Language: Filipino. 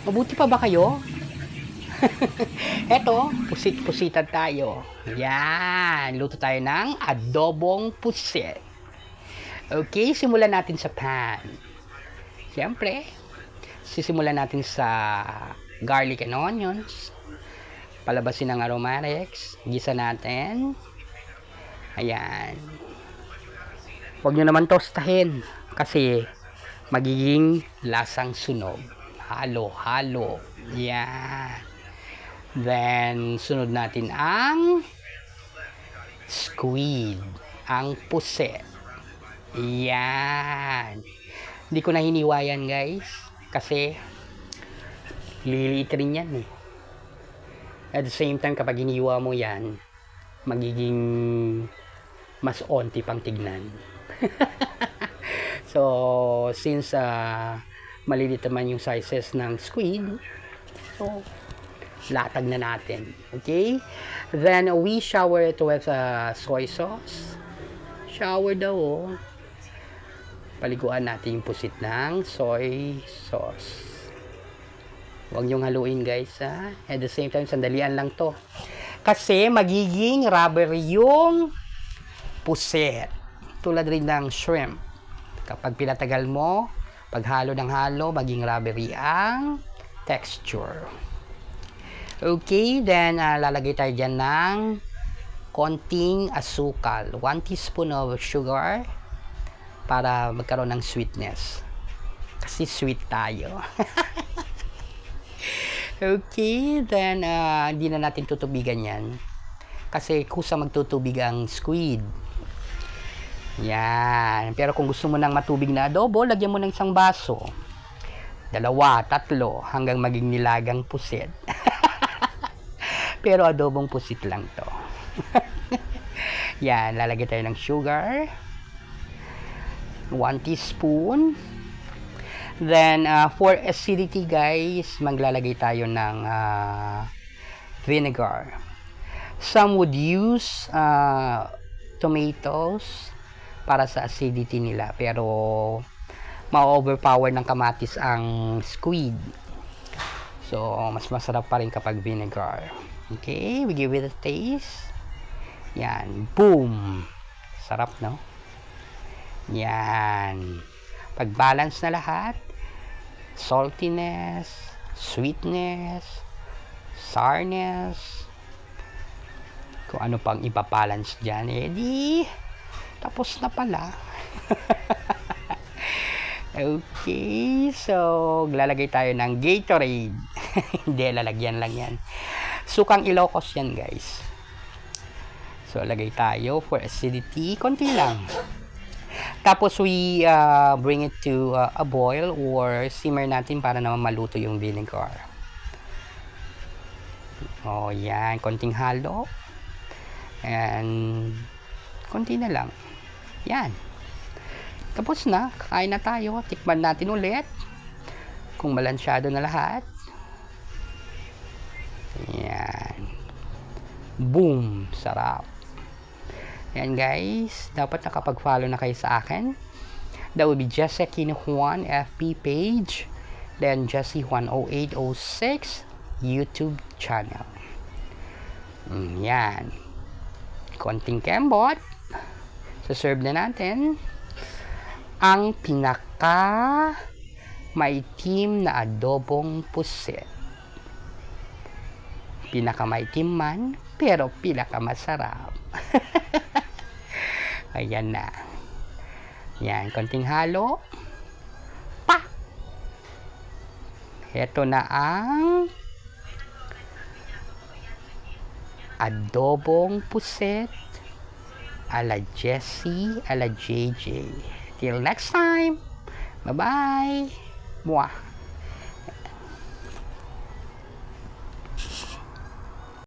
Mabuti pa ba kayo? Eto, pusit-pusitan tayo. Yan, luto tayo ng adobong pusit. Okay, simulan natin sa pan. Siyempre, sisimulan natin sa garlic and onions. Palabasin ng aromatics. Gisa natin. Ayan. Huwag nyo naman tostahin kasi magiging lasang sunog. Halo-halo. Yan. Then, sunod natin ang squid. Ang puset. Yan. Hindi ko na hiniwa yan, guys. Kasi, liliit rin yan eh. At the same time, kapag hiniwa mo yan, magiging mas onti pang tignan. So, since malilit naman yung sizes ng squid, so, latag na natin. Okay? Then, we shower it with soy sauce. Shower daw, oh. Paliguan natin yung pusit ng soy sauce. Huwag niyong haluin, guys, ha? At the same time, sandalian lang to. Kasi, magiging rubbery yung pusit. Tulad rin ng shrimp. Kapag pinatagal mo, paghalo ng halo, maging rubbery ang texture. Okay, then lalagay tayo dyan ng konting asukal. 1 teaspoon of sugar para magkaroon ng sweetness. Kasi sweet tayo. Okay, then hindi na natin tutubigan yan. Kasi kusa magtutubig ang squid. Yan. Pero kung gusto mo ng matubig na adobo, lagyan mo ng isang baso. 2, 3, hanggang maging nilagang pusit. Pero adobong pusit lang to. Yan, lalagay tayo ng sugar. 1 teaspoon. Then, for acidity, guys, maglalagay tayo ng vinegar. Some would use tomatoes para sa acidity nila. Pero, ma-overpower ng kamatis ang squid. So, mas masarap pa rin kapag vinegar. Okay, we give it a taste. Yan, boom! Sarap, no? Yan. Pag-balance na lahat, saltiness, sweetness, sourness, kung ano pang ipabalance dyan, eh di, tapos na pala. Okay, so, lalagay tayo ng Gatorade. Hindi, lalagyan lang yan. Sukang Ilocos yan, guys. So, lagay tayo for acidity. Konti lang. Tapos, we bring it to a boil or simmer natin para naman maluto yung vinegar. O, yan. Konting halo. And, konti na lang. Yan. Tapos na. Kakain na tayo. Tikman natin ulit. Kung balansyado na lahat. Yan. Boom! Sarap. Yan, guys. Dapat nakapag-follow na kayo sa akin. That will be Jesse Aquino Juan FB page. Then Jesse Juan 0806 YouTube channel. Yan. Konting kembot. So-serve na natin ang pinaka maitim na adobong pusit. Pinakamaitim man, pero pinakamasarap. Ayan na. Yan, konting halo. Pa! Ito na ang adobong pusit ala Jessie, ala JJ. Till next time. Bye-bye. Mwah.